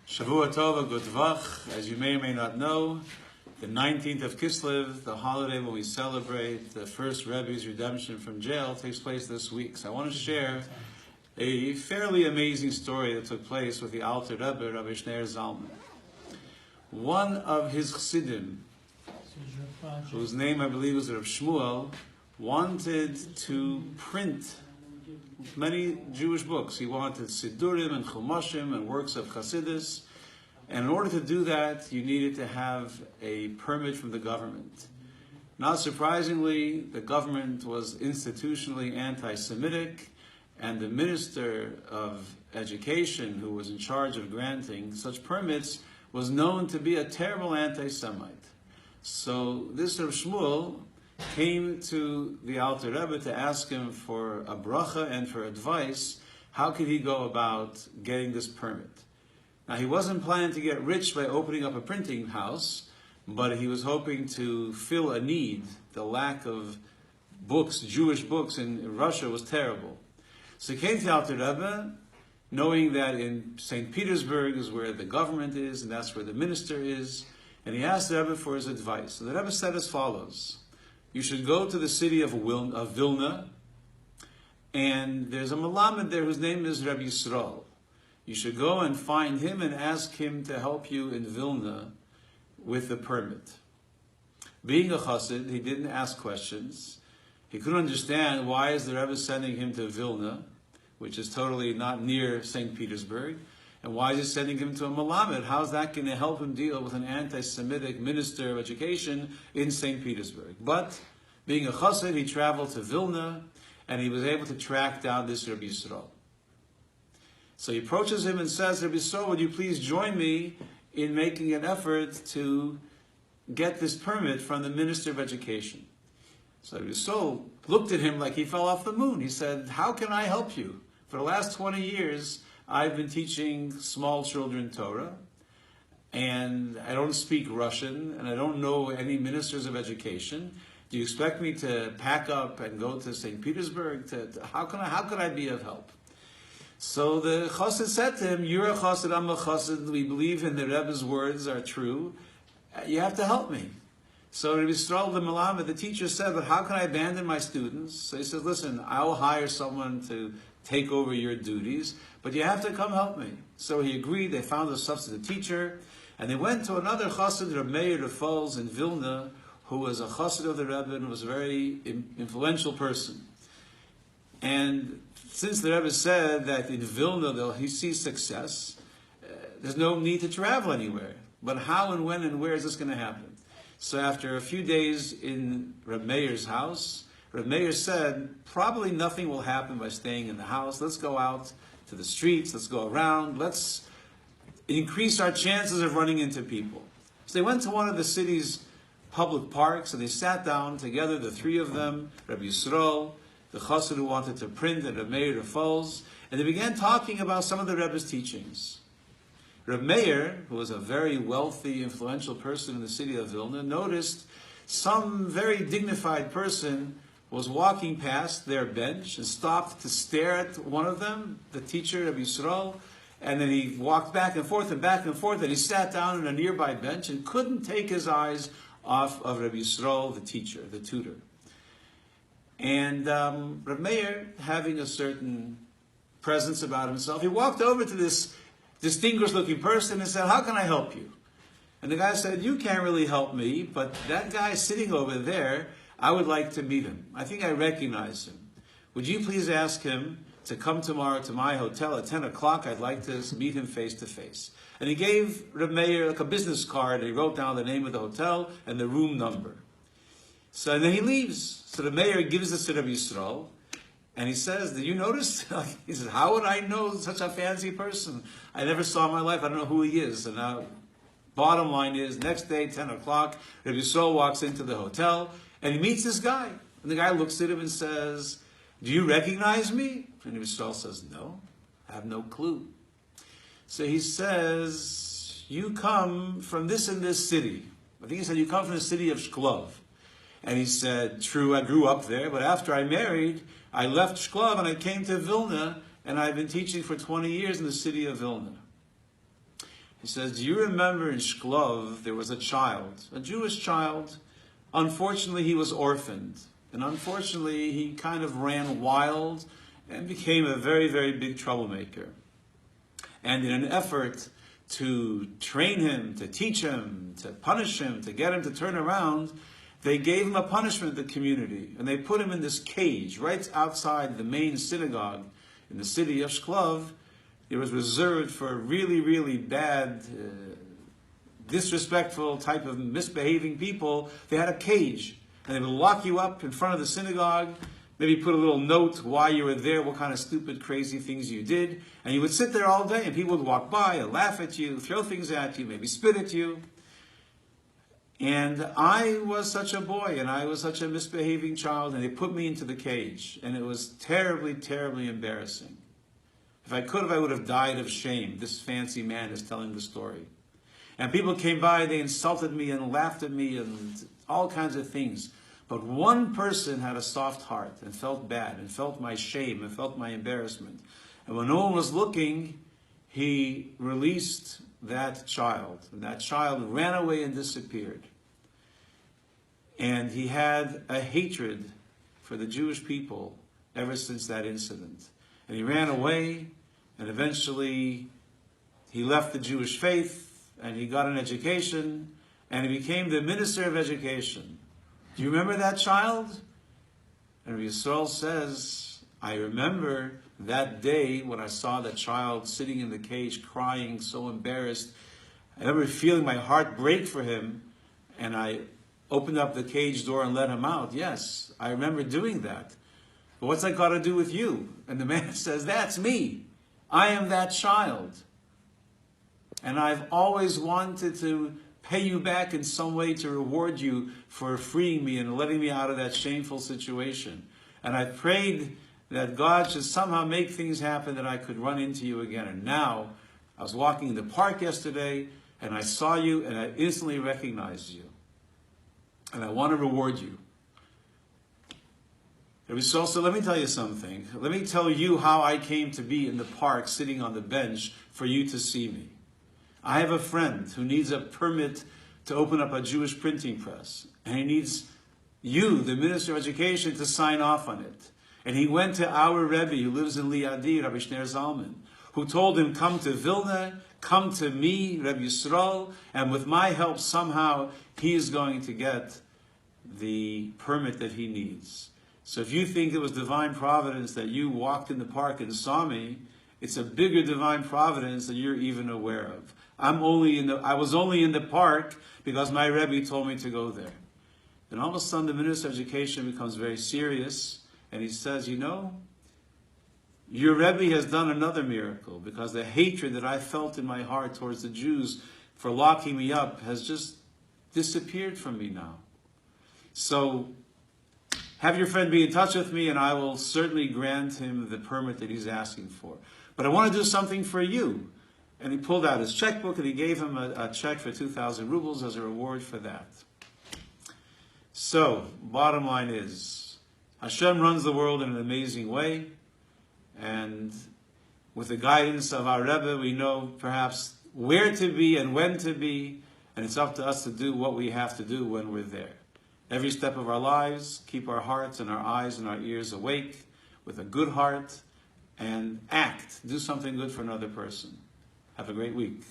Shavua Tova Gutvach, as you may or may not know, the 19th of Kislev, the holiday when we celebrate the first Rebbe's redemption from jail, takes place this week. So I want to share a fairly amazing story that took place with the Alter Rebbe, Rabbi Shneir Zalman. One of his Chassidim, whose name I believe was Rav Shmuel, wanted to print many Jewish books. He wanted Siddurim and Chumashim and works of Chassidus. And in order to do that, you needed to have a permit from the government. Not surprisingly, the government was institutionally anti-Semitic, and the Minister of Education, who was in charge of granting such permits, was known to be a terrible anti-Semite. So this Rav Shmuel came to the Alter Rebbe to ask him for a bracha and for advice. How could he go about getting this permit? Now, he wasn't planning to get rich by opening up a printing house, but he was hoping to fill a need. The lack of books, Jewish books in Russia was terrible. So he came to the Alter Rebbe, knowing that in St. Petersburg is where the government is, and that's where the minister is, and he asked the Rebbe for his advice. So the Rebbe said as follows: you should go to the city of Vilna, and there's a Melamed there whose name is Rabbi Yisrael. You should go and find him and ask him to help you in Vilna with the permit. Being a chassid, he didn't ask questions. He couldn't understand why is the Rebbe sending him to Vilna, which is totally not near St. Petersburg, and why is he sending him to a Melamed? How's that going to help him deal with an anti-Semitic minister of education in St. Petersburg? But being a chassid, he traveled to Vilna, and he was able to track down this Rabbi Yisrael. So he approaches him and says, Rabbi Yisrael, would you please join me in making an effort to get this permit from the Minister of Education? So Rabbi Yisrael looked at him like he fell off the moon. He said, how can I help you? For the last 20 years, I've been teaching small children Torah, and I don't speak Russian, and I don't know any ministers of education. Do you expect me to pack up and go to St. Petersburg? How could I be of help? So the chassid said to him, you're a chassid, I'm a chassid, we believe in the Rebbe's words are true. You have to help me. So Rabbi Yisrael the Melamed, the teacher, said, but how can I abandon my students? So he says, listen, I'll hire someone to take over your duties, but you have to come help me. So he agreed. They found a substitute teacher, and they went to another chassid, Reb Meir Rafals in Vilna, who was a chassid of the Rebbe and was a very influential person. And since the Rebbe said that in Vilna he sees success, there's no need to travel anywhere. But how and when and where is this going to happen? So after a few days in Reb Meir's house, Reb Meir said, probably nothing will happen by staying in the house. Let's go out to the streets, let's go around, let's increase our chances of running into people. So they went to one of the city's public parks and they sat down together, the three of them, Rabbi Yisrael, the chassid who wanted to print, and Reb Meir Rafals, and they began talking about some of the Rebbe's teachings. Reb Meir, who was a very wealthy, influential person in the city of Vilna, noticed some very dignified person was walking past their bench and stopped to stare at one of them, the teacher, Rabbi Yisrael, and then he walked back and forth, and he sat down on a nearby bench and couldn't take his eyes off of Rabbi Yisrael, the teacher, the tutor. And Reb Meir, having a certain presence about himself, he walked over to this distinguished-looking person and said, how can I help you? And the guy said, you can't really help me, but that guy sitting over there, I would like to meet him. I think I recognize him. Would you please ask him to come tomorrow to my hotel at 10 o'clock? I'd like to meet him face to face. And he gave Reb Meir like a business card, and he wrote down the name of the hotel and the room number. So and then he leaves. So the mayor gives this to Rabbi Yisrael, and he says, did you notice? He says, how would I know such a fancy person? I never saw in my life. I don't know who he is. And now, bottom line is, next day, 10 o'clock, Rabbi Yisrael walks into the hotel, and he meets this guy. And the guy looks at him and says, do you recognize me? And Rabbi Yisrael says, no, I have no clue. So he says, you come from this and this city. I think he said, you come from the city of Shklov. And he said, true, I grew up there, but after I married, I left Shklov and I came to Vilna, and I've been teaching for 20 years in the city of Vilna. He says, do you remember in Shklov there was a child, a Jewish child? Unfortunately, he was orphaned. And unfortunately, he kind of ran wild and became a very, very big troublemaker. And in an effort to train him, to teach him, to punish him, to get him to turn around, they gave him a punishment in the community. And they put him in this cage right outside the main synagogue in the city of Shklov. It was reserved for really, really bad, disrespectful type of misbehaving people. They had a cage, and they would lock you up in front of the synagogue, maybe put a little note why you were there, what kind of stupid, crazy things you did, and you would sit there all day, and people would walk by and laugh at you, throw things at you, maybe spit at you. And I was such a boy, and I was such a misbehaving child, and they put me into the cage, and it was terribly, terribly embarrassing. If I could have, I would have died of shame. This fancy man is telling the story. And people came by, they insulted me and laughed at me and all kinds of things. But one person had a soft heart and felt bad and felt my shame and felt my embarrassment. And when no one was looking, he released that child. And that child ran away and disappeared. And he had a hatred for the Jewish people ever since that incident. And he ran away, and eventually he left the Jewish faith, and he got an education, and he became the minister of education. Do you remember that child? And Rabbi Yisrael says, I remember that day when I saw that child sitting in the cage crying, so embarrassed. I remember feeling my heart break for him, and I opened up the cage door and let him out. Yes, I remember doing that. But what's that got to do with you? And the man says, that's me. I am that child. And I've always wanted to pay you back in some way to reward you for freeing me and letting me out of that shameful situation. And I prayed that God should somehow make things happen that I could run into you again. And now, I was walking in the park yesterday, and I saw you, and I instantly recognized you. And I want to reward you. So let me tell you something. Let me tell you how I came to be in the park sitting on the bench for you to see me. I have a friend who needs a permit to open up a Jewish printing press. And he needs you, the Minister of Education, to sign off on it. And he went to our Rebbe, who lives in Liadi, Rabbi Shner Zalman, who told him, come to Vilna, come to me, Rabbi Yisrael, and with my help, somehow, he is going to get the permit that he needs. So if you think it was divine providence that you walked in the park and saw me, it's a bigger divine providence than you're even aware of. I was only in the park because my Rebbe told me to go there. And all of a sudden the Minister of Education becomes very serious, and he says, you know, your Rebbe has done another miracle, because the hatred that I felt in my heart towards the Jews for locking me up has just disappeared from me now. So have your friend be in touch with me, and I will certainly grant him the permit that he's asking for. But I want to do something for you. And he pulled out his checkbook, and he gave him a check for 2,000 rubles as a reward for that. So, bottom line is, Hashem runs the world in an amazing way. And with the guidance of our Rebbe, we know perhaps where to be and when to be. And it's up to us to do what we have to do when we're there. Every step of our lives, keep our hearts and our eyes and our ears awake with a good heart, and act. Do something good for another person. Have a great week.